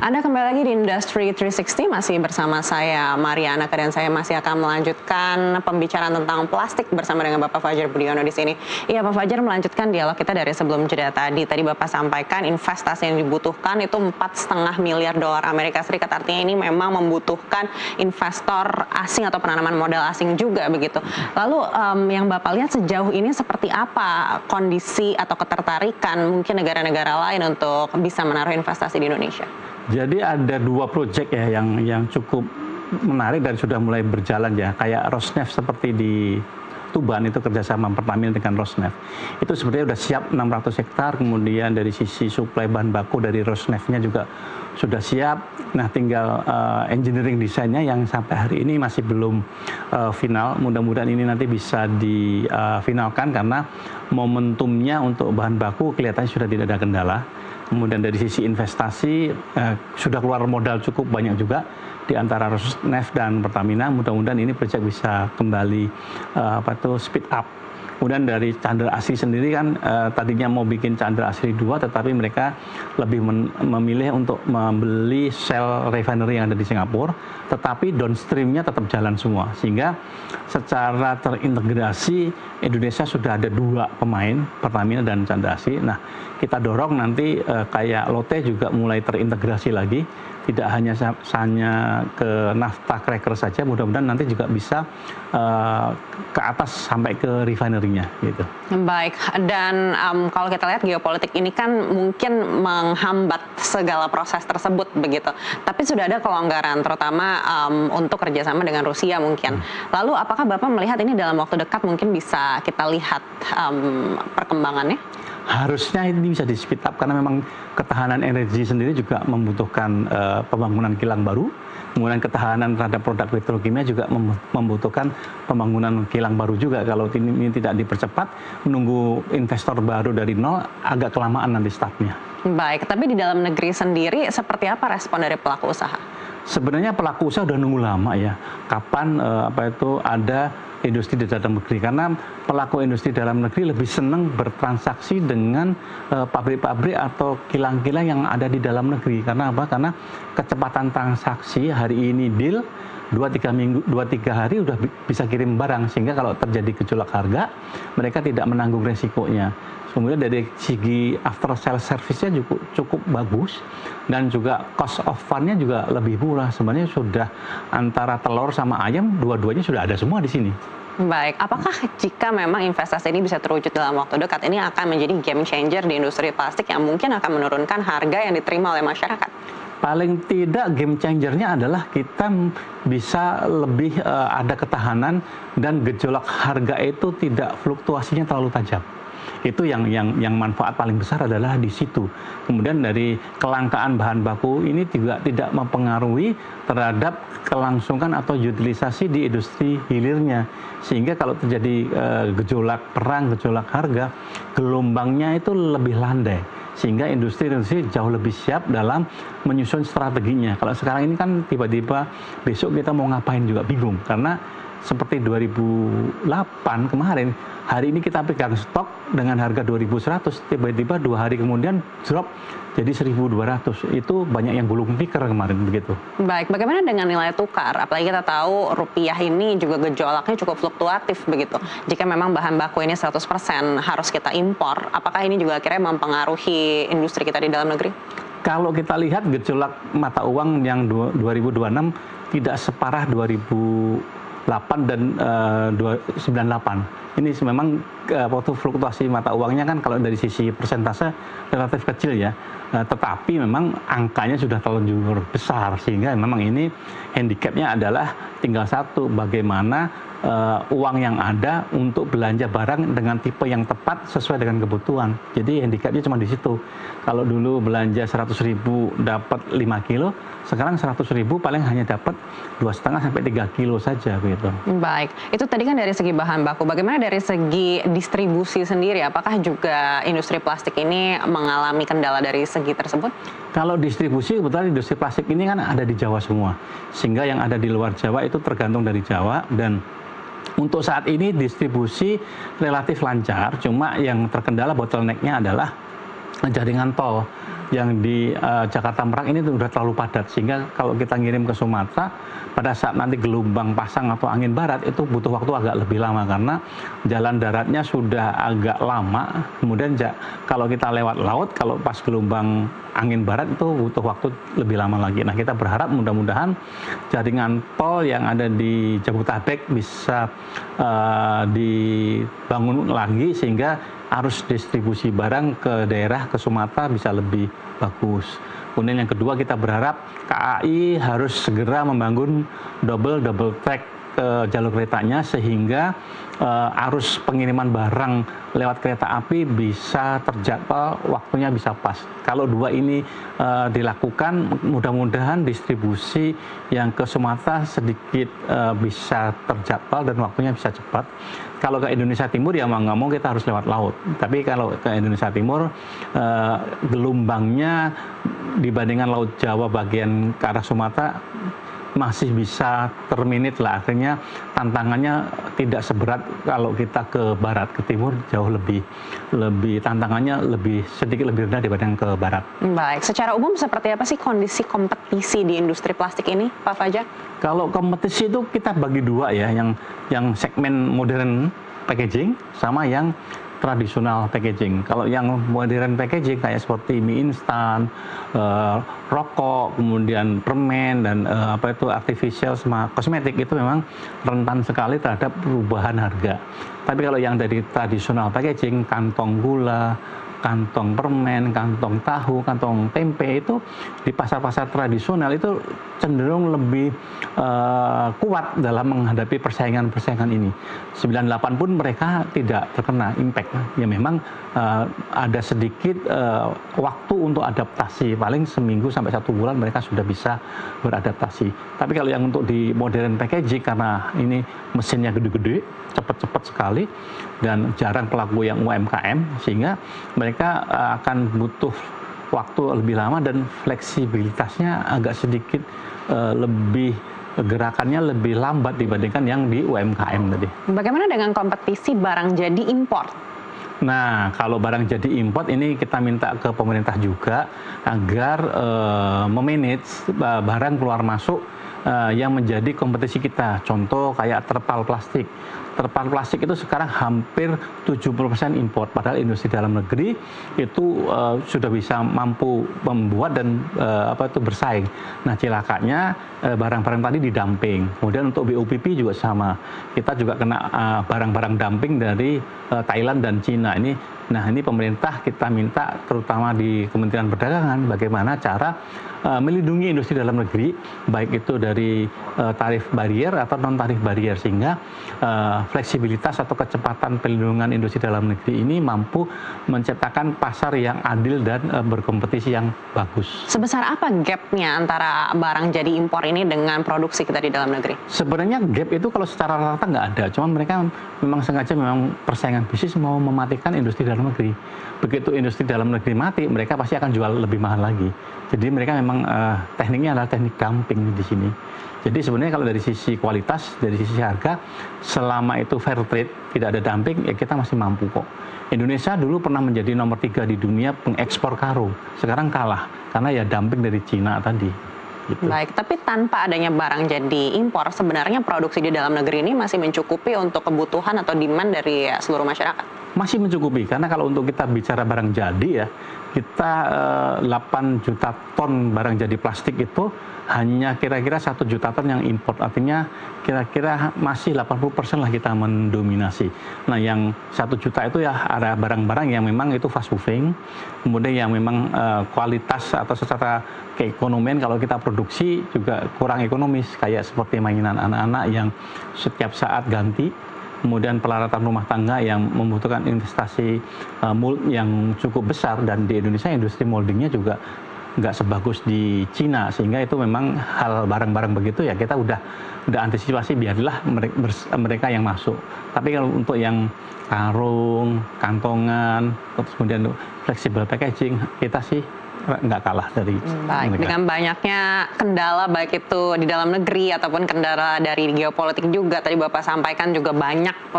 Anda kembali lagi di Industri 360, masih bersama saya Mariana, dan saya masih akan melanjutkan pembicaraan tentang plastik bersama dengan Bapak Fajar Budiono di sini. Iya, Pak Fajar, melanjutkan dialog kita dari sebelum jeda tadi. Tadi Bapak sampaikan investasi yang dibutuhkan itu 4,5 miliar dolar Amerika Serikat. Artinya ini memang membutuhkan investor asing atau penanaman modal asing juga begitu. Lalu yang Bapak lihat sejauh ini seperti apa kondisi atau ketertarikan mungkin negara-negara lain untuk bisa menaruh investasi di Indonesia? Jadi ada dua proyek ya yang cukup menarik dan sudah mulai berjalan ya, kayak Rosneft seperti di Tuban itu kerjasama Pertamina dengan Rosneft. Itu sebenarnya sudah siap 600 hektar, kemudian dari sisi suplai bahan baku dari Rosneftnya juga sudah siap. Nah, tinggal engineering desainnya yang sampai hari ini masih belum final. Mudah-mudahan ini nanti bisa difinalkan karena momentumnya untuk bahan baku kelihatannya sudah tidak ada kendala. Kemudian dari sisi investasi sudah keluar modal cukup banyak juga di antara Rosneft dan Pertamina. Mudah-mudahan ini proyek bisa kembali speed up. Kemudian dari Chandra Asri sendiri kan tadinya mau bikin Chandra Asri 2, tetapi mereka lebih memilih untuk membeli Shell refinery yang ada di Singapura, tetapi downstreamnya tetap jalan semua. Sehingga secara terintegrasi Indonesia sudah ada dua pemain, Pertamina dan Chandra Asri. Nah, kita dorong nanti kayak Lotte juga mulai terintegrasi lagi. Tidak hanya ke nafta cracker saja, mudah-mudahan nanti juga bisa ke atas sampai ke refinery-nya gitu. Baik, dan kalau kita lihat geopolitik ini kan mungkin menghambat segala proses tersebut begitu. Tapi sudah ada kelonggaran, terutama untuk kerjasama dengan Rusia mungkin. Lalu apakah Bapak melihat ini dalam waktu dekat mungkin bisa kita lihat perkembangannya? Harusnya ini bisa di-speed up karena memang ketahanan energi sendiri juga membutuhkan pembangunan kilang baru. Kemudian ketahanan terhadap produk petrokimia juga membutuhkan pembangunan kilang baru juga. Kalau ini tidak dipercepat, menunggu investor baru dari nol agak kelamaan nanti startnya. Baik, tapi di dalam negeri sendiri seperti apa respon dari pelaku usaha? Sebenarnya pelaku usaha udah nunggu lama ya. Kapan ada industri di dalam negeri, karena pelaku industri dalam negeri lebih senang bertransaksi dengan pabrik-pabrik atau kilang-kilang yang ada di dalam negeri. Karena apa? Karena kecepatan transaksi, hari ini deal 2-3 hari udah bisa kirim barang, sehingga kalau terjadi gejolak harga mereka tidak menanggung resikonya. Kemudian dari segi after sales service-nya cukup bagus, dan juga cost of fund-nya juga lebih murah. Sebenarnya sudah antara telur sama ayam, dua-duanya sudah ada semua di sini. Baik, apakah jika memang investasi ini bisa terwujud dalam waktu dekat, ini akan menjadi game changer di industri plastik yang mungkin akan menurunkan harga yang diterima oleh masyarakat? Paling tidak game changernya adalah kita bisa lebih ada ketahanan dan gejolak harga itu tidak fluktuasinya terlalu tajam. Itu yang manfaat paling besar adalah di situ. Kemudian dari kelangkaan bahan baku ini juga tidak mempengaruhi terhadap kelangsungan atau utilisasi di industri hilirnya. Sehingga kalau terjadi gejolak perang, gejolak harga, gelombangnya itu lebih landai. Sehingga industri jauh lebih siap dalam menyusun strateginya. Kalau sekarang ini kan tiba-tiba besok kita mau ngapain juga bingung, karena seperti 2008 kemarin, hari ini kita pegang stok dengan harga 2.100, tiba-tiba 2 hari kemudian drop jadi 1.200. Itu banyak yang gulung tikar kemarin begitu. Baik, bagaimana dengan nilai tukar? Apalagi kita tahu rupiah ini juga gejolaknya cukup fluktuatif begitu. Jika memang bahan baku ini 100% harus kita impor, apakah ini juga akhirnya mempengaruhi industri kita di dalam negeri? Kalau kita lihat gejolak mata uang yang 2026 tidak separah 2008 dan 98. Ini memang waktu fluktuasi mata uangnya kan kalau dari sisi persentase relatif kecil ya, tetapi memang angkanya sudah terlanjur besar, sehingga memang ini handicapnya adalah tinggal satu, bagaimana uang yang ada untuk belanja barang dengan tipe yang tepat sesuai dengan kebutuhan. Jadi handicapnya cuma di situ. Kalau dulu belanja 100.000 dapat 5 kilo, sekarang 100.000 paling hanya dapat 2,5 sampai 3 kilo saja begitu. Baik, itu tadi kan dari segi bahan baku. Bagaimana dari segi distribusi sendiri? Apakah juga industri plastik ini mengalami kendala dari segi tersebut? Kalau distribusi, kebetulan industri plastik ini kan ada di Jawa semua, sehingga yang ada di luar Jawa itu tergantung dari Jawa. Dan untuk saat ini distribusi relatif lancar, cuma yang terkendala bottleneck-nya adalah jaringan tol yang di Jakarta Merak ini sudah terlalu padat, sehingga kalau kita ngirim ke Sumatera pada saat nanti gelombang pasang atau angin barat itu butuh waktu agak lebih lama karena jalan daratnya sudah agak lama. Kemudian kalau kita lewat laut, kalau pas gelombang angin barat itu butuh waktu lebih lama lagi. Nah, kita berharap mudah-mudahan jaringan tol yang ada di Jabodetabek bisa dibangun lagi sehingga arus distribusi barang ke daerah, ke Sumatera bisa lebih bagus. Kemudian yang kedua, kita berharap KAI harus segera membangun double track ke jalur keretanya sehingga arus pengiriman barang lewat kereta api bisa terjadwal, waktunya bisa pas. Kalau dua ini dilakukan, mudah-mudahan distribusi yang ke Sumatera sedikit bisa terjadwal dan waktunya bisa cepat. Kalau ke Indonesia Timur ya mau nggak mau kita harus lewat laut. Tapi kalau ke Indonesia Timur gelombangnya dibandingkan Laut Jawa bagian ke arah Sumatera masih bisa terminit lah, akhirnya tantangannya tidak seberat kalau kita ke barat, ke timur jauh lebih tantangannya sedikit lebih rendah dibanding ke barat. Baik, secara umum seperti apa sih kondisi kompetisi di industri plastik ini, Pak Fajar? Kalau kompetisi itu kita bagi dua ya, yang segmen modern packaging sama yang tradisional packaging. Kalau yang modern packaging kayak seperti mie instan, rokok, kemudian permen dan artificial sama kosmetik itu memang rentan sekali terhadap perubahan harga. Tapi kalau yang dari tradisional packaging, kantong gula, kantong permen, kantong tahu, kantong tempe itu di pasar-pasar tradisional itu cenderung lebih kuat dalam menghadapi persaingan ini. 98 pun mereka tidak terkena impact. Ya memang ada sedikit waktu untuk adaptasi, paling seminggu sampai 1 bulan mereka sudah bisa beradaptasi. Tapi kalau yang untuk di modern packaging karena ini mesinnya gede-gede, cepat-cepat sekali dan jarang pelaku yang UMKM sehingga mereka akan butuh waktu lebih lama dan fleksibilitasnya agak sedikit gerakannya lebih lambat dibandingkan yang di UMKM tadi. Bagaimana dengan kompetisi barang jadi impor? Nah, kalau barang jadi import ini kita minta ke pemerintah juga agar memanage barang keluar masuk yang menjadi kompetisi kita. Contoh kayak terpal plastik. Terpal plastik itu sekarang hampir 70% import, padahal industri dalam negeri itu sudah bisa mampu membuat dan bersaing. Nah, cilakanya barang-barang tadi didumping. Kemudian untuk BOPP juga sama. Kita juga kena barang-barang dumping dari Thailand dan Cina. Nah, ini pemerintah kita minta terutama di Kementerian Perdagangan bagaimana cara melindungi industri dalam negeri, baik itu dari tarif barier atau non tarif barier, sehingga fleksibilitas atau kecepatan pelindungan industri dalam negeri ini mampu menciptakan pasar yang adil dan berkompetisi yang bagus. Sebesar apa gapnya antara barang jadi impor ini dengan produksi kita di dalam negeri? Sebenarnya gap itu kalau secara rata nggak ada, cuman mereka memang sengaja persaingan bisnis mau mematikan industri dalam negeri. Begitu industri dalam negeri mati, mereka pasti akan jual lebih mahal lagi. Jadi mereka memang tekniknya adalah teknik dumping di sini. Jadi sebenarnya kalau dari sisi kualitas, dari sisi harga, selama itu fair trade, tidak ada dumping, ya kita masih mampu kok. Indonesia dulu pernah menjadi nomor 3 di dunia pengekspor karung. Sekarang kalah, karena ya dumping dari Cina tadi. Gitu. Baik, tapi tanpa adanya barang jadi impor, sebenarnya produksi di dalam negeri ini masih mencukupi untuk kebutuhan atau demand dari seluruh masyarakat? Masih mencukupi, karena kalau untuk kita bicara barang jadi ya, kita 8 juta ton barang jadi plastik itu hanya kira-kira 1 juta ton yang import, artinya kira-kira masih 80% lah kita mendominasi. Nah, yang 1 juta itu ya ada barang-barang yang memang itu fast moving, kemudian yang memang kualitas atau secara keekonomian kalau kita produksi juga kurang ekonomis, kayak seperti mainan anak-anak yang setiap saat ganti, kemudian peralatan rumah tangga yang membutuhkan investasi mold yang cukup besar, dan di Indonesia industri moldingnya juga nggak sebagus di Cina, sehingga itu memang hal barang-barang begitu ya kita udah antisipasi, biarlah mereka yang masuk. Tapi kalau untuk yang karung, kantongan, terus kemudian flexible packaging, kita sih nggak kalah dari Baik, mereka. dengan banyaknya kendala baik itu di dalam negeri ataupun kendala dari geopolitik juga, tadi Bapak sampaikan juga banyak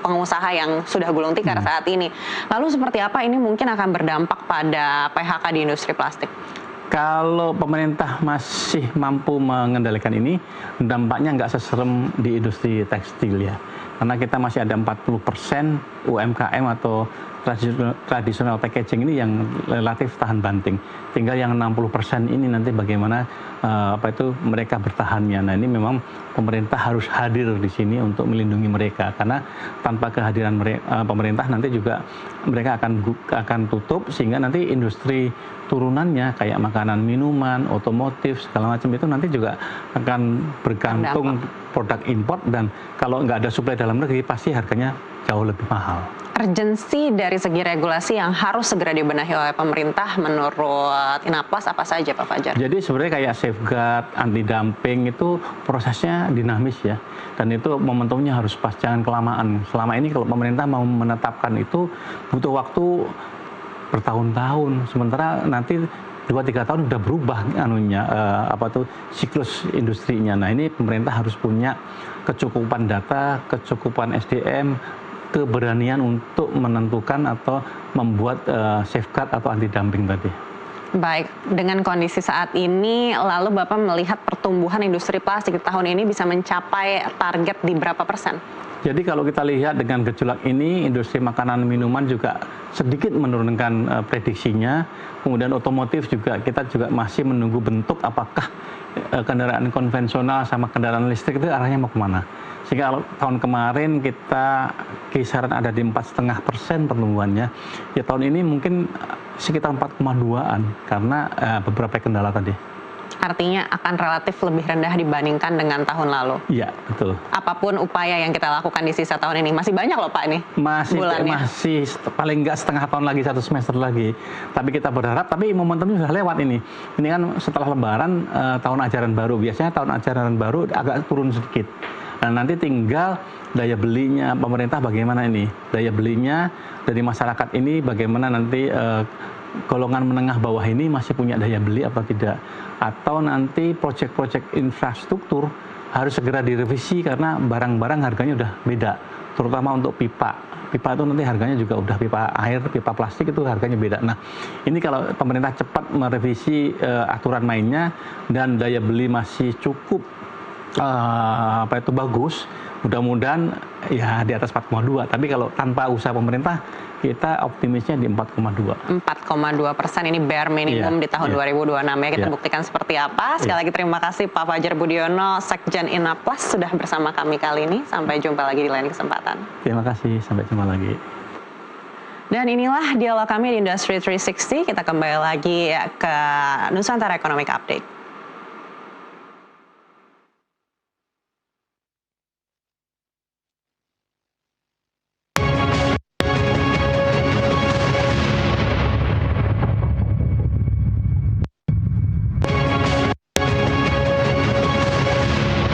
pengusaha yang sudah gulung tikar saat ini. Lalu seperti apa ini mungkin akan berdampak pada PHK di industri plastik? Kalau pemerintah masih mampu mengendalikan ini, dampaknya nggak seserem di industri tekstil ya. Karena kita masih ada 40% UMKM atau tradisional packaging ini yang relatif tahan banting. Tinggal yang 60% ini nanti bagaimana mereka bertahannya. Nah, ini memang pemerintah harus hadir di sini untuk melindungi mereka, karena tanpa kehadiran pemerintah nanti juga mereka akan tutup, sehingga nanti industri turunannya kayak makanan, minuman, otomotif segala macam itu nanti juga akan bergantung produk import, dan kalau nggak ada suplai dalam negeri pasti harganya jauh lebih mahal. Urgensi dari segi regulasi yang harus segera dibenahi oleh pemerintah menurut Inaplas apa saja Pak Fajar? Jadi sebenarnya kayak safeguard, anti dumping itu prosesnya dinamis ya, dan itu momentumnya harus pas, jangan kelamaan. Selama ini kalau pemerintah mau menetapkan itu butuh waktu bertahun-tahun, sementara nanti 2-3 tahun udah berubah siklus industrinya. Nah, ini pemerintah harus punya kecukupan data, kecukupan SDM, keberanian untuk menentukan atau membuat safeguard atau anti dumping tadi. Baik, dengan kondisi saat ini, lalu Bapak melihat pertumbuhan industri plastik di tahun ini bisa mencapai target di berapa persen? Jadi kalau kita lihat dengan gejolak ini, industri makanan minuman juga sedikit menurunkan prediksinya. Kemudian otomotif juga, kita juga masih menunggu bentuk apakah kendaraan konvensional sama kendaraan listrik itu arahnya mau kemana. Sehingga kalau tahun kemarin kita kisaran ada di 4,5% pertumbuhannya, ya tahun ini mungkin sekitar 4,2-an karena beberapa kendala tadi. Artinya akan relatif lebih rendah dibandingkan dengan tahun lalu. Iya, betul. Apapun upaya yang kita lakukan di sisa tahun ini, masih banyak loh Pak nih bulannya. Masih paling nggak setengah tahun lagi, 1 semester lagi. Tapi kita berharap, tapi momentumnya sudah lewat ini. Ini kan setelah Lebaran, tahun ajaran baru. Biasanya tahun ajaran baru agak turun sedikit. Nah, nanti tinggal daya belinya pemerintah bagaimana ini. Daya belinya dari masyarakat ini bagaimana nanti golongan menengah bawah ini masih punya daya beli atau tidak, atau nanti proyek-proyek infrastruktur harus segera direvisi karena barang-barang harganya udah beda, terutama untuk pipa itu nanti harganya juga udah, pipa air, pipa plastik itu harganya beda. Nah, ini kalau pemerintah cepat merevisi aturan mainnya dan daya beli masih cukup bagus, mudah-mudahan ya di atas 4,2. Tapi kalau tanpa usaha pemerintah, kita optimisnya di 4,2. 4,2% ini bare minimum di tahun 2026 ya. Kita buktikan seperti apa. Sekali lagi terima kasih Pak Fajar Budiono, Sekjen Inaplas sudah bersama kami kali ini. Sampai jumpa lagi di lain kesempatan. Terima kasih, sampai jumpa lagi. Dan inilah dialog kami di Industry 360. Kita kembali lagi ke Nusantara Economic Update.